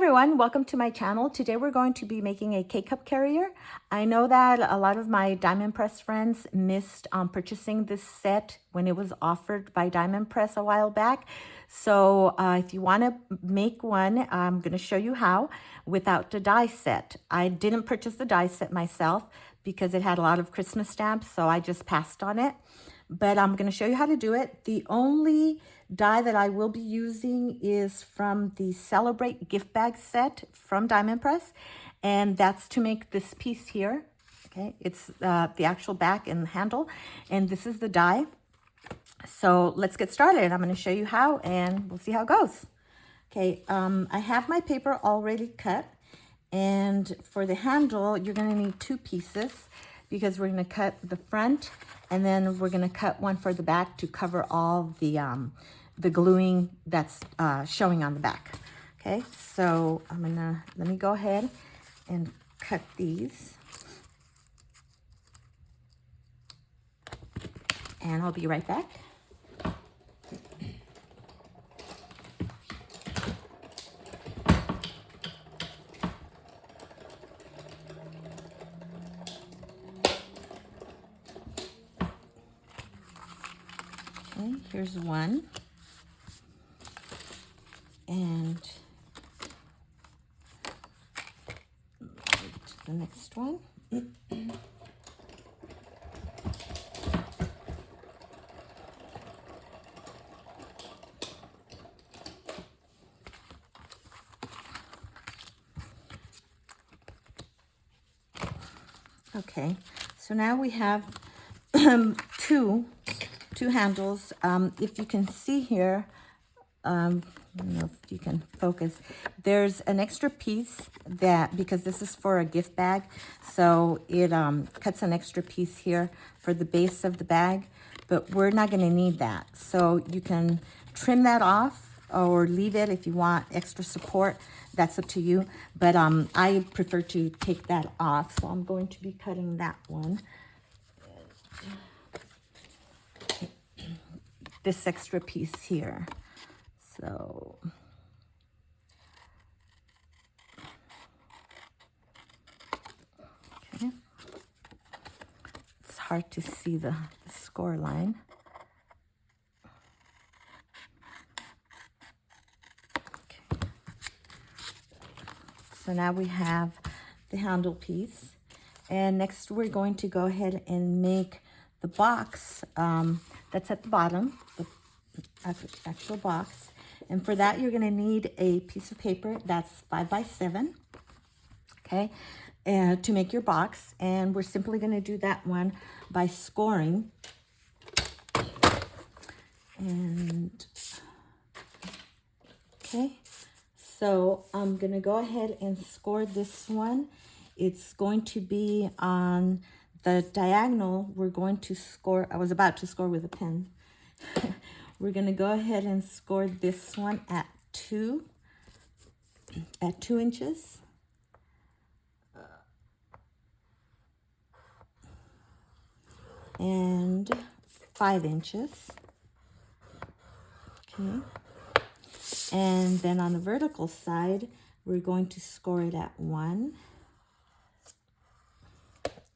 everyone, welcome to my channel. Today we're going to be making a K-Cup carrier. I know that a lot of my Diamond Press friends missed purchasing this set when it was offered by Diamond Press a while back. So if you want to make one, I'm going to show you how without the die set. I didn't purchase the die set myself because it had a lot of Christmas stamps, so I just passed on it. But I'm going to show you how to do it. The only die that I will be using is from the Celebrate gift bag set from Diamond Press, and that's to make this piece here. Okay, it's the actual back and handle, and this is the die. So let's get started. I'm going to show you how, and we'll see how it goes. Okay, I have my paper already cut, and for the handle, you're going to need two pieces because we're going to cut the front, and then we're going to cut one for the back to cover all the gluing that's showing on the back. Okay, so let me go ahead and cut these, and I'll be right back. Okay, here's one, and the next one. Okay, so now we have two handles. If you can see here, I don't know if you can focus, there's an extra piece that, because this is for a gift bag, so it cuts an extra piece here for the base of the bag, but we're not going to need that. So you can trim that off or leave it if you want extra support. That's up to you, but I prefer to take that off, so I'm going to be cutting that one. This extra piece here. So okay, it's hard to see the score line. Okay. So now we have the handle piece, and next we're going to go ahead and make the box that's at the bottom, the actual box. And for that, you're going to need a piece of paper that's 5x7, okay, to make your box. And we're simply going to do that one by scoring. And, okay, so I'm going to go ahead and score this one. It's going to be on the diagonal. We're going to score, I was about to score with a pen. We're going to go ahead and score this one at 2 inches. And 5 inches. Okay. And then on the vertical side, we're going to score it at 1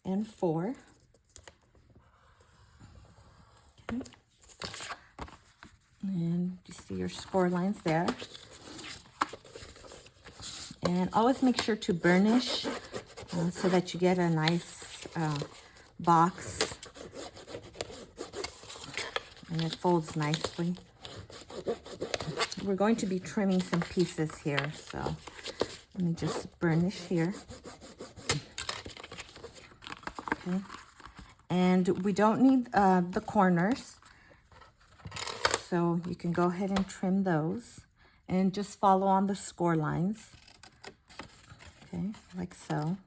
and 4. Okay. And you see your score lines there. And always make sure to burnish so that you get a nice box. And it folds nicely. We're going to be trimming some pieces here, so let me just burnish here. Okay. And we don't need the corners, so you can go ahead and trim those and just follow on the score lines. Okay, like so.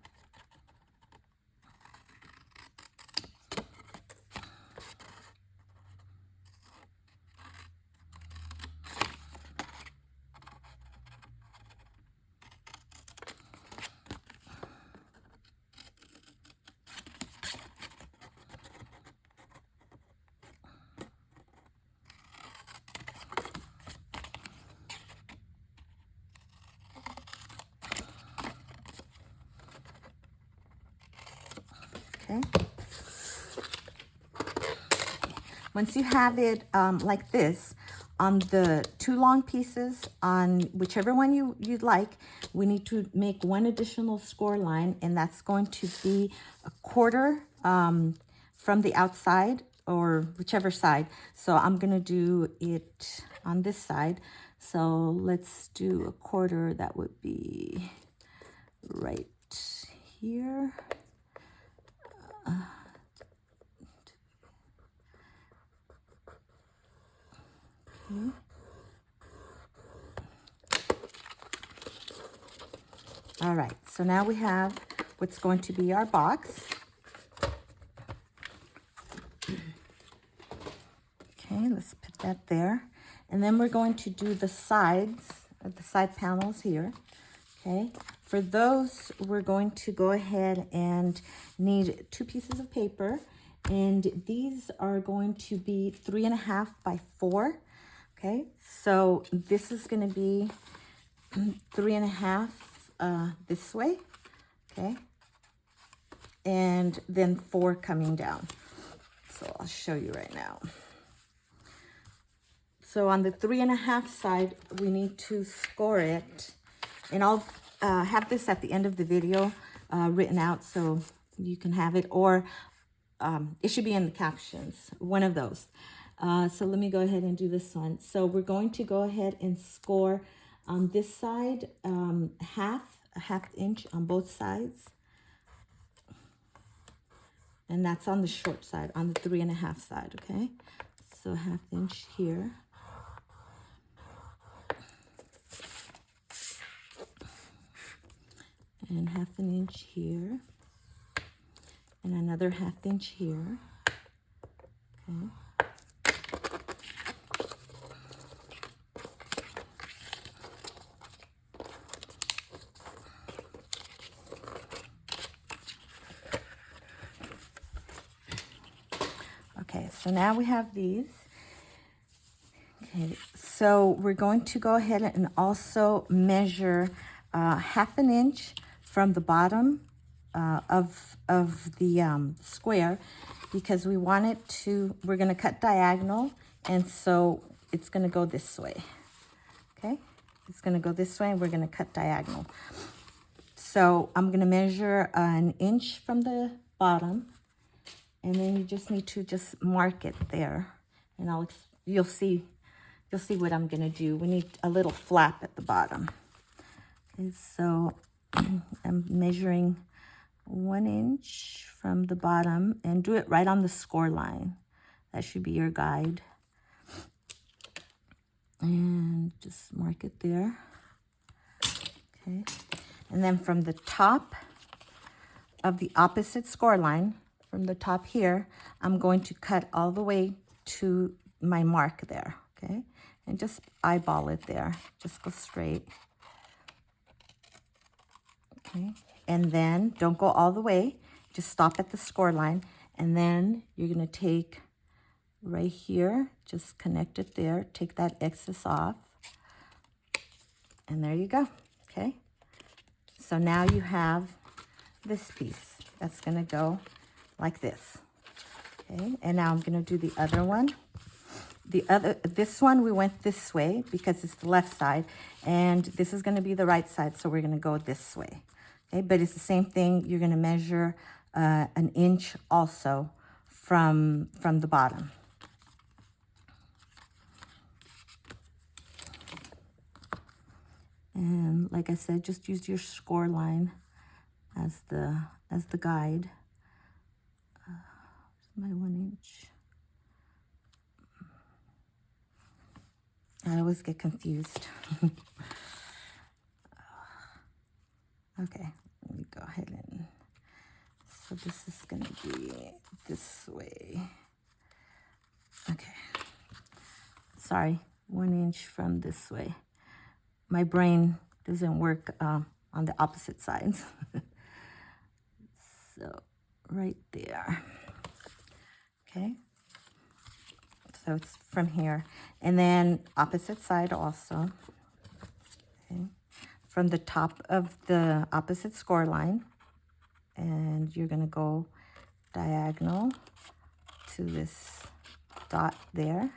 okay? Once you have it like this, on the 2 long pieces, on whichever one you'd like, we need to make one additional score line, and that's going to be 1/4 from the outside, or whichever side. So I'm gonna do it on this side. So let's do 1/4. That would be right here. Okay. All right, so now we have what's going to be our box. Okay, let's put that there. And then we're going to do the sides, the side panels here. Okay, for those, we're going to go ahead and need 2 pieces of paper. And these are going to be 3.5 by 4. Okay, so this is going to be 3.5 this way. Okay, and then 4 coming down. So I'll show you right now. So on the 3.5 side, we need to score it. And I'll have this at the end of the video written out so you can have it, or it should be in the captions, one of those. So let me go ahead and do this one. So we're going to go ahead and score on this side a 1/2 inch on both sides. And that's on the short side, on the 3.5 side, okay? So 1/2 inch here. And 1/2 inch here. And another 1/2 inch here. Okay. Okay, so now we have these. Okay, so we're going to go ahead and also measure 1/2 inch from the bottom of the square, because we want it to, we're going to cut diagonal, and so it's going to go this way. Okay, it's going to go this way, and we're going to cut diagonal. So I'm going to measure 1 inch from the bottom, and then you just need to just mark it there, and you'll see what I'm going to do. We need a little flap at the bottom. And so I'm measuring 1 inch from the bottom, and do it right on the score line. That should be your guide. And just mark it there. Okay. And then from the top of the opposite score line, from the top here, I'm going to cut all the way to my mark there. Okay. And just eyeball it there. Just go straight. Okay. And then don't go all the way. Just stop at the score line. And then you're going to take right here, just connect it there. Take that excess off. And there you go. Okay. So now you have this piece that's going to go like this. Okay. And now I'm going to do the other one. This one, we went this way because it's the left side, and this is going to be the right side, so we're going to go this way. Okay, but it's the same thing. You're going to measure 1 inch also from the bottom. And like I said, just use your score line as the guide. My 1 inch. I always get confused. Okay, let me go ahead and, so this is going to be this way. Okay, sorry, 1 inch from this way. My brain doesn't work on the opposite sides. So right there. Okay, so it's from here, and then opposite side also. Okay, from the top of the opposite score line, and you're going to go diagonal to this dot there.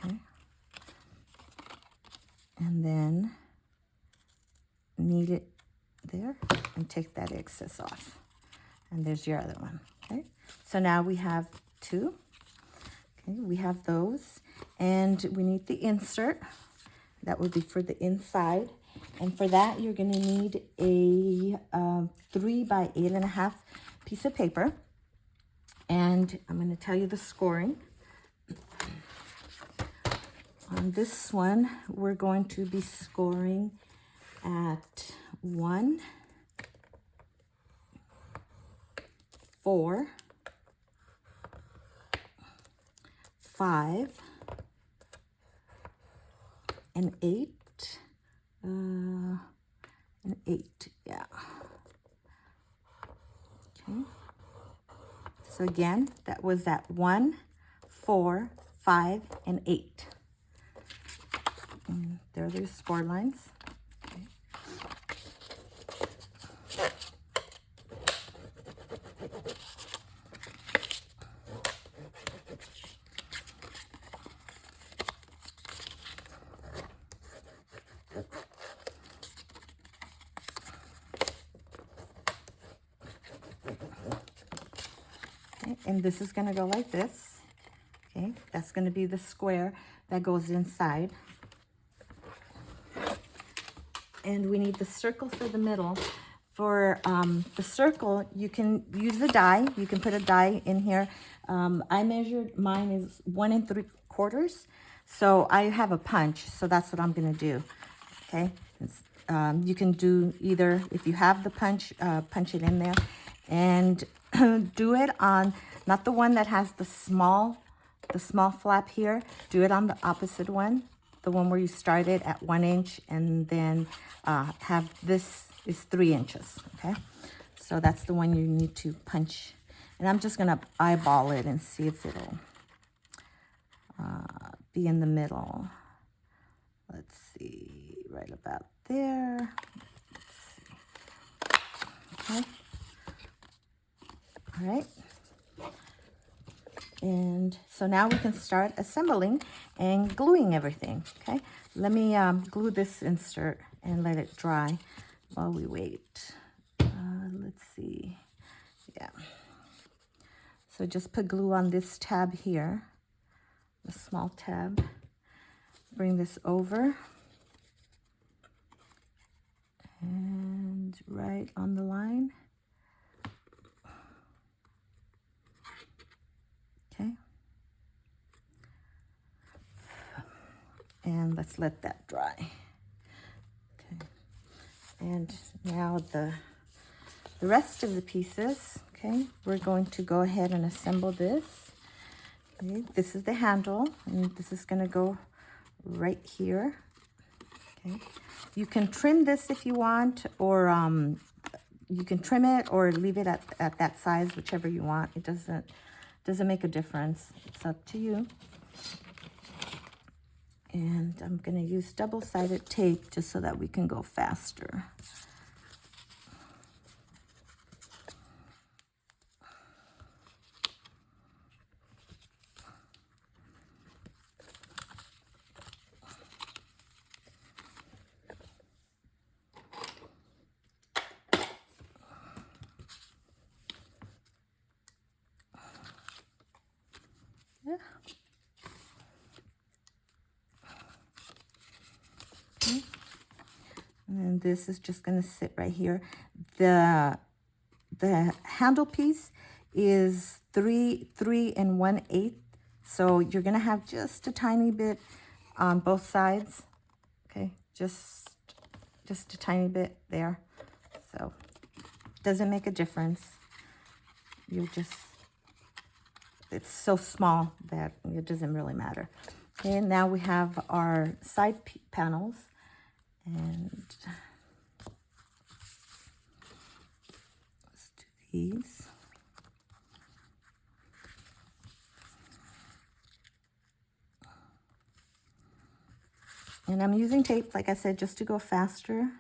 Okay. And then knead it there and take that excess off. And there's your other one. Okay. So now we have two. Okay, we have those. And we need the insert. That would be for the inside. And for that, you're going to need a 3 by 8.5 piece of paper. And I'm going to tell you the scoring. On this one, we're going to be scoring at 1, 4, 5, and 8. An 8, yeah. Okay. So again, that was at 1, 4, 5, and 8. And there are the score lines. Okay. And this is going to go like this. Okay, that's going to be the square that goes inside. And we need the circle for the middle. For the circle, you can use a die. You can put a die in here. I measured, mine is 1 3/4. So I have a punch, so that's what I'm going to do. Okay, you can do either, if you have the punch, punch it in there. And do it on, not the one that has the small flap here. Do it on the opposite one, the one where you started at 1 inch, and then have this is 3 inches. Okay, so that's the one you need to punch. And I'm just gonna eyeball it and see if it'll be in the middle. Let's see, right about there. Let's see. Okay. All right. And so now we can start assembling and gluing everything. Okay. Let me glue this insert and let it dry while we wait. Let's see. Yeah. So just put glue on this tab here, the small tab. Bring this over. And right on the line. Okay. And let's let that dry. Okay. And now the rest of the pieces, okay, we're going to go ahead and assemble this. Okay. This is the handle, and this is going to go right here. Okay. You can trim this if you want, or you can trim it or leave it at that size, whichever you want. It doesn't make a difference. It's up to you. And I'm going to use double-sided tape just so that we can go faster. Yeah. Okay. And this is just going to sit right here. The handle piece is 3 1/8. So you're going to have just a tiny bit on both sides. Okay, just a tiny bit there. So doesn't make a difference. It's so small that it doesn't really matter. Okay, now we have our side panels, and let's do these. And I'm using tape, like I said, just to go faster.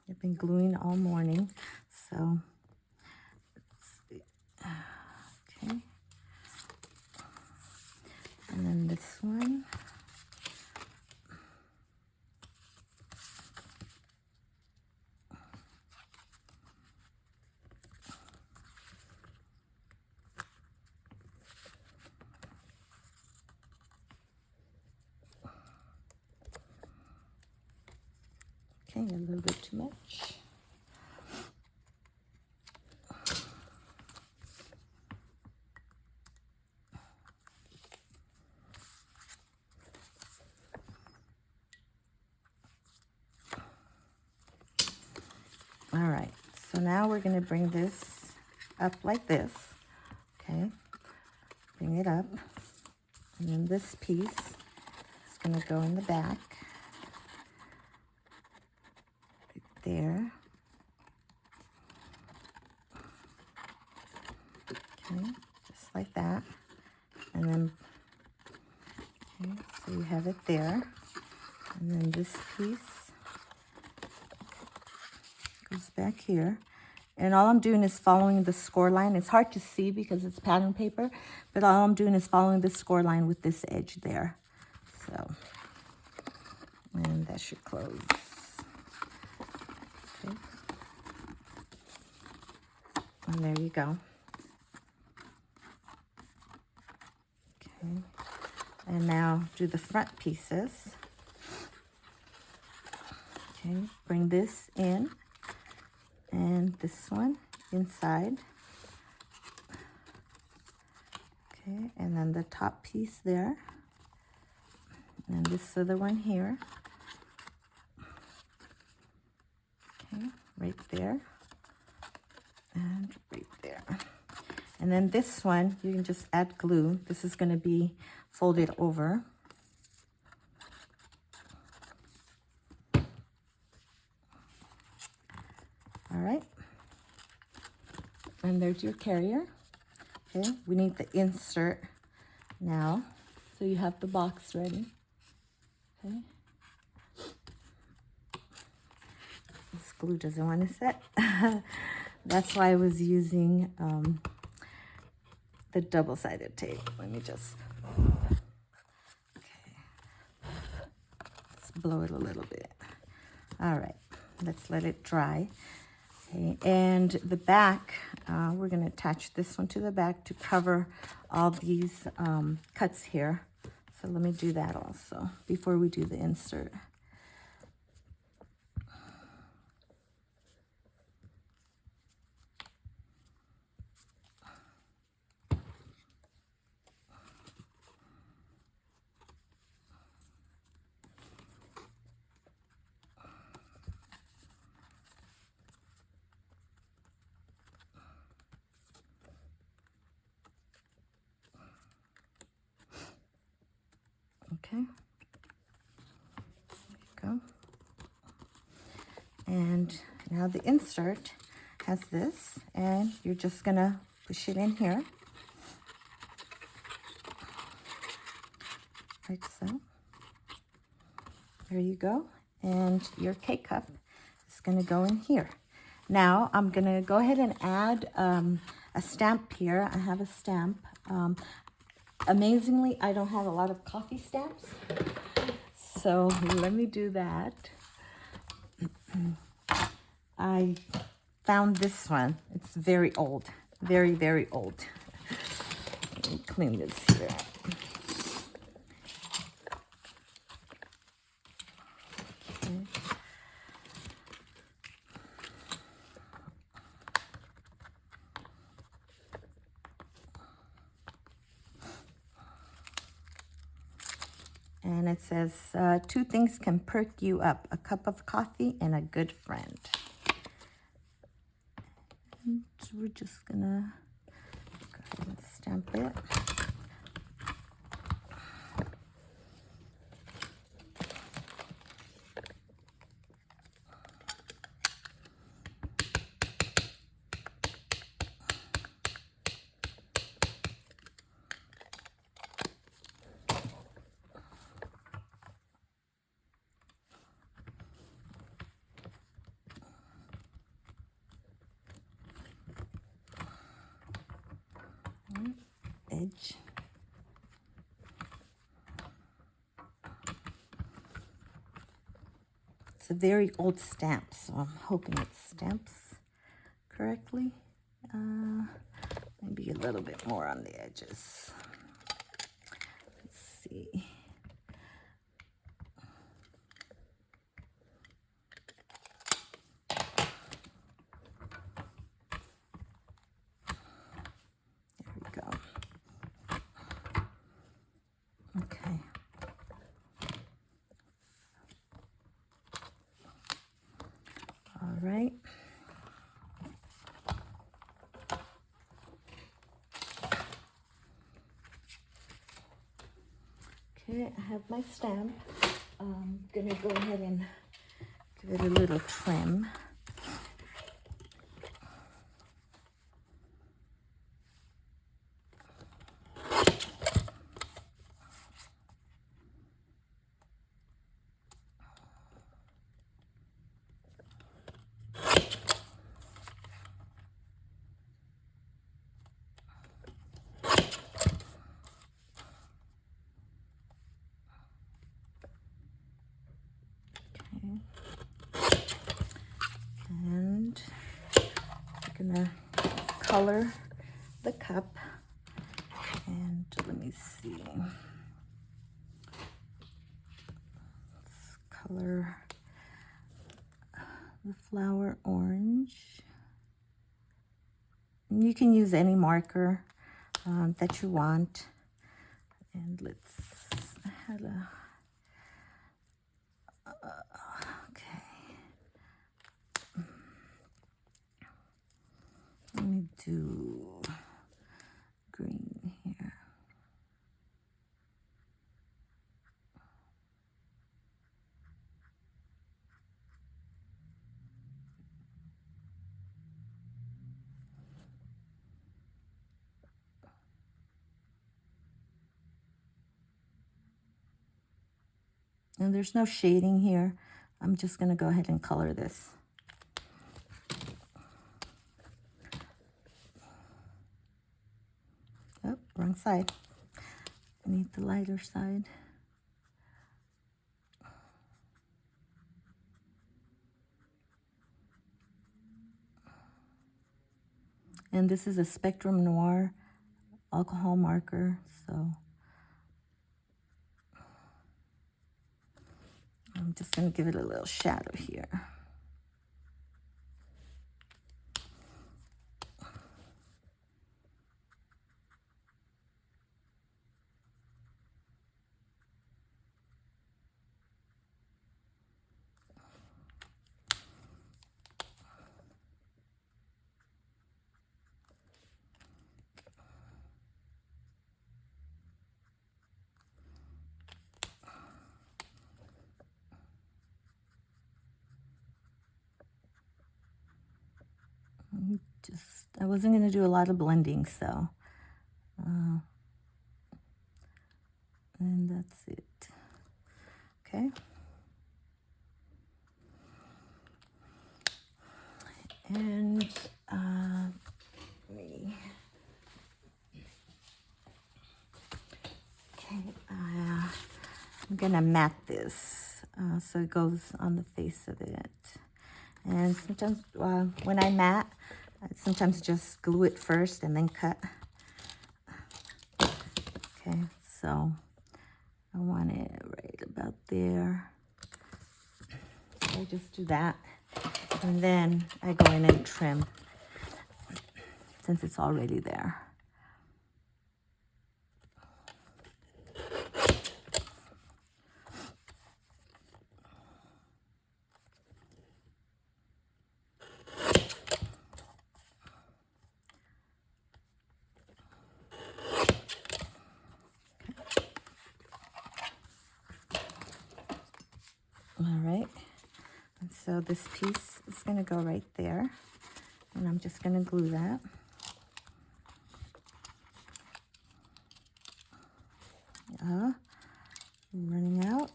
I've been gluing all morning, so let's see. Okay. And then this one. Okay, a little bit too much. All right, so now we're going to bring this up like this. Okay, bring it up. And then this piece is going to go in the back. Right there. Okay, just like that. And then, okay, so you have it there. And then this piece goes back here. And all I'm doing is following the score line. It's hard to see because it's pattern paper, but all I'm doing is following the score line with this edge there. So, and that should close. Okay. And there you go. Okay. And now do the front pieces. Okay, bring this in. And this one inside. Okay, and then the top piece there. And this other one here. Okay, right there. And right there. And then this one, you can just add glue. This is going to be folded over. All right. And there's your carrier. Okay, we need the insert now. So you have the box ready. Okay. This glue doesn't want to set. That's why I was using the double-sided tape. Let me just, okay. Let's blow it a little bit. All right, let's let it dry. Okay, and the back, we're going to attach this one to the back to cover all these cuts here. So let me do that also before we do the insert. Okay, there you go. And now the insert has this, and you're just gonna push it in here, like so. There you go. And your K-cup is gonna go in here. Now I'm gonna go ahead and add a stamp here. I have a stamp. Amazingly, I don't have a lot of coffee stamps, so let me do that. I found this one. It's very old, very, very old. Let me clean this here. Okay. And it says, 2 things can perk you up, a cup of coffee and a good friend. And we're just gonna go ahead and stamp it. edge. It's a very old stamp, so I'm hoping it stamps correctly. Maybe a little bit more on the edges. Let's see. There we go. Okay. All right. Okay, I have my stamp. I'm gonna go ahead and give it a little trim. And I'm gonna color the cup. And let me see. Let's color the flower orange. And you can use any marker that you want. And let's have a okay. Let me do green here. And there's no shading here. I'm just going to go ahead and color this. Oh, wrong side. I need the lighter side. And this is a Spectrum Noir alcohol marker, so I'm just going to give it a little shadow here. I wasn't going to do a lot of blending, so and that's it. Okay. And I'm gonna mat this so it goes on the face of it. And sometimes when I mat, I sometimes just glue it first and then cut. Okay, so I want it right about there. So I just do that. And then I go in and trim since it's already there. All right, and so this piece is going to go right there, and I'm just going to glue that. Running out.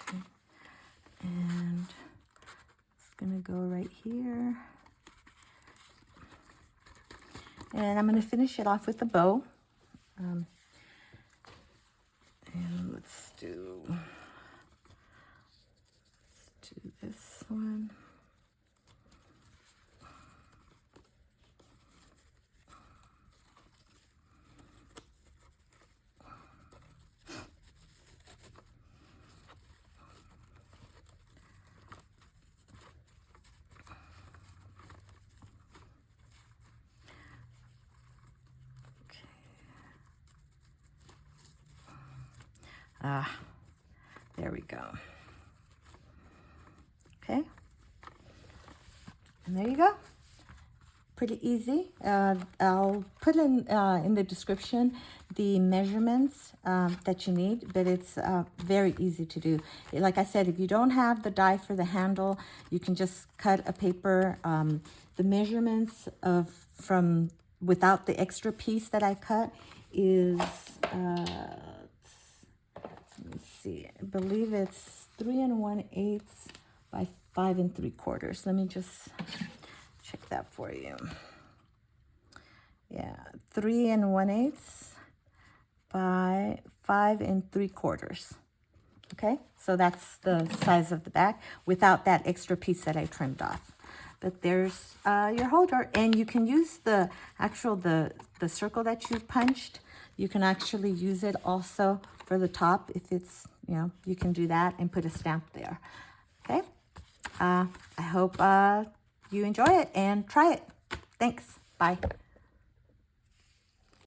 Okay, and it's going to go right here. And I'm going to finish it off with a bow. And let's do this one. There we go. Okay. And there you go. Pretty easy. I'll put in the description the measurements that you need, but it's very easy to do. Like I said, if you don't have the die for the handle, you can just cut a paper. The measurements from without the extra piece that I cut is let me see, I believe it's 3 1/8 by 5 3/4. Let me just check that for you. Yeah, 3 1/8 by 5 3/4. Okay, so that's the size of the back without that extra piece that I trimmed off. But there's your holder, and you can use the circle that you punched. You can actually use it also for the top if it's, you can do that and put a stamp there. Okay, I hope you enjoy it and try it. Thanks. Bye.